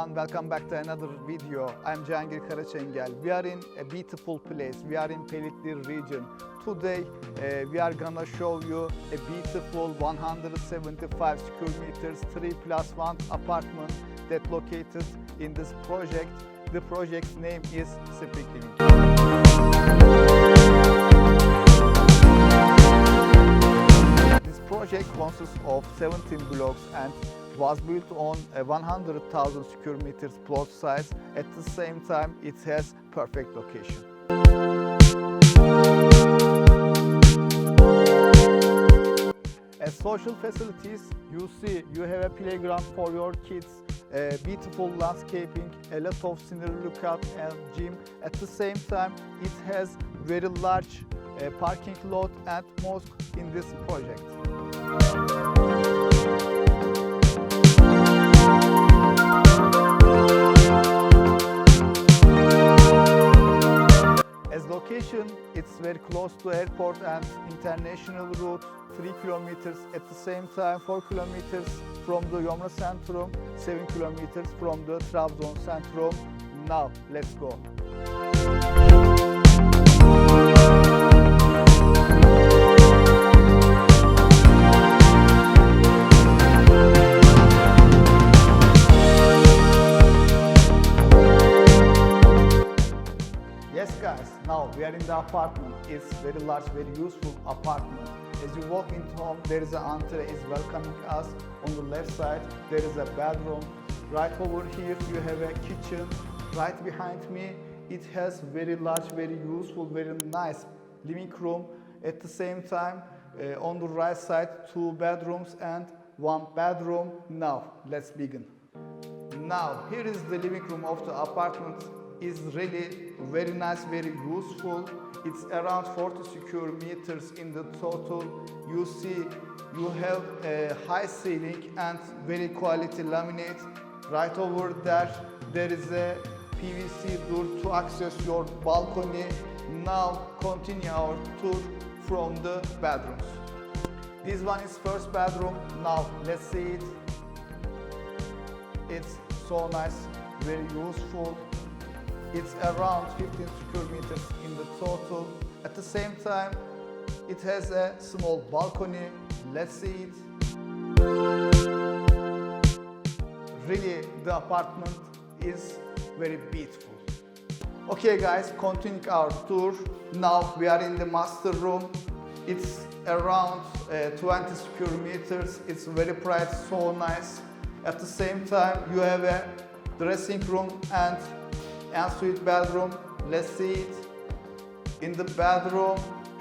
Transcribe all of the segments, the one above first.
everyone, welcome back to another video. I'm Cihangir Karaçengel. We are in a beautiful place. We are in Pelitli region. Today we are gonna show you a beautiful 175 square meters 3+1 apartment that located in this project. The project's name is Speaking. This project consists of 17 blocks and was built on a 100,000 square meters plot size. At the same time, it has perfect location. As social facilities, you see you have a playground for your kids, beautiful landscaping, a lot of scenery lookout and gym. At the same time, it has very large parking lot and mosque in this project. As location, it's very close to airport and international route, 3 kilometers. At the same time, 4 kilometers from the Yomra Centrum, 7 kilometers from the Trabzon Centrum. Now, let's go. Yes guys, now we are in the apartment. It's very large, very useful apartment. As you walk into home, there is an entree is welcoming us. On the left side, there is a bedroom. Right over here, you have a kitchen. Right behind me, it has very large, very useful, very nice living room. At the same time, on the right side, 2 bedrooms and 1 bedroom. Now, let's begin. Now, here is the living room of the apartment. Is really very nice, very useful. It's around 40 square meters in the total. You see, you have a high ceiling and very quality laminate. Right over there, there is a PVC door to access your balcony. Now, continue our tour from the bedrooms. This one is first bedroom. Now, let's see it. It's so nice, very useful. It's around 15 square meters in the total. At the same time, it has a small balcony. Let's see it. Really, the apartment is very beautiful. Okay guys, continuing our tour. Now we are in the master room. It's around 20 square meters. It's very bright, so nice. At the same time, you have a dressing room and ensuite bedroom. Let's see it. In the bedroom,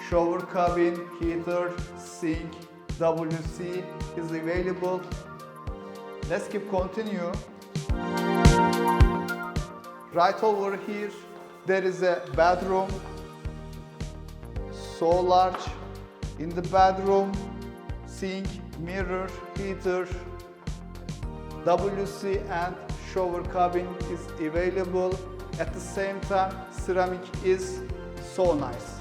shower cabin, heater, sink, WC is available. Let's keep continue. Right over here, there is a bedroom, so large. In the bedroom, sink, mirror, heater, WC and shower cabin is available. At the same time, ceramic is so nice.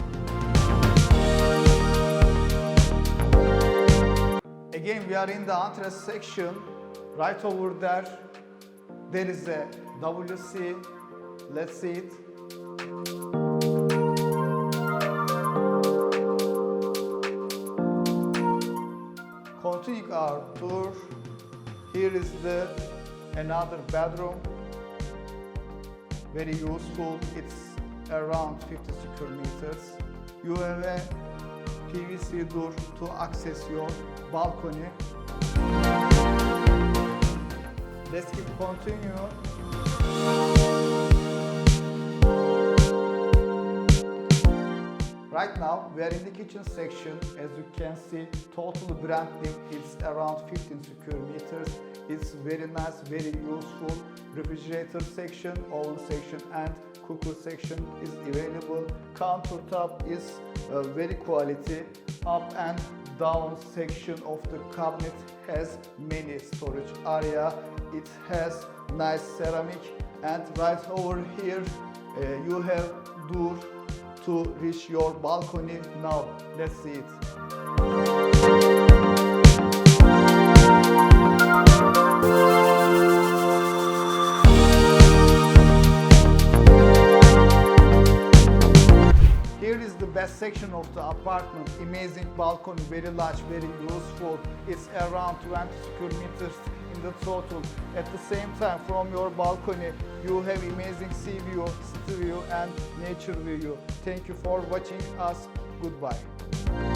Again, we are in the entrée section. Right over there, there is a WC. Let's see it. Continuing our tour, here is the another bedroom. Very useful. It's around 50 square meters. You have a PVC door to access your balcony. Let's keep continue. Right now, we are in the kitchen section. As you can see, total brand new is around 15 square meters. It's very nice, very useful. Refrigerator section, oven section and cooker section is available. Countertop is very quality. Up and down section of the cabinet has many storage area. It has nice ceramic and right over here you have door to reach your balcony. Now let's see it. the best section of the apartment. Amazing balcony, very large, very useful. It's around 20 square meters in the total. At the same time, from your balcony, you have amazing sea view, city view, and nature view. Thank you for watching us. Goodbye.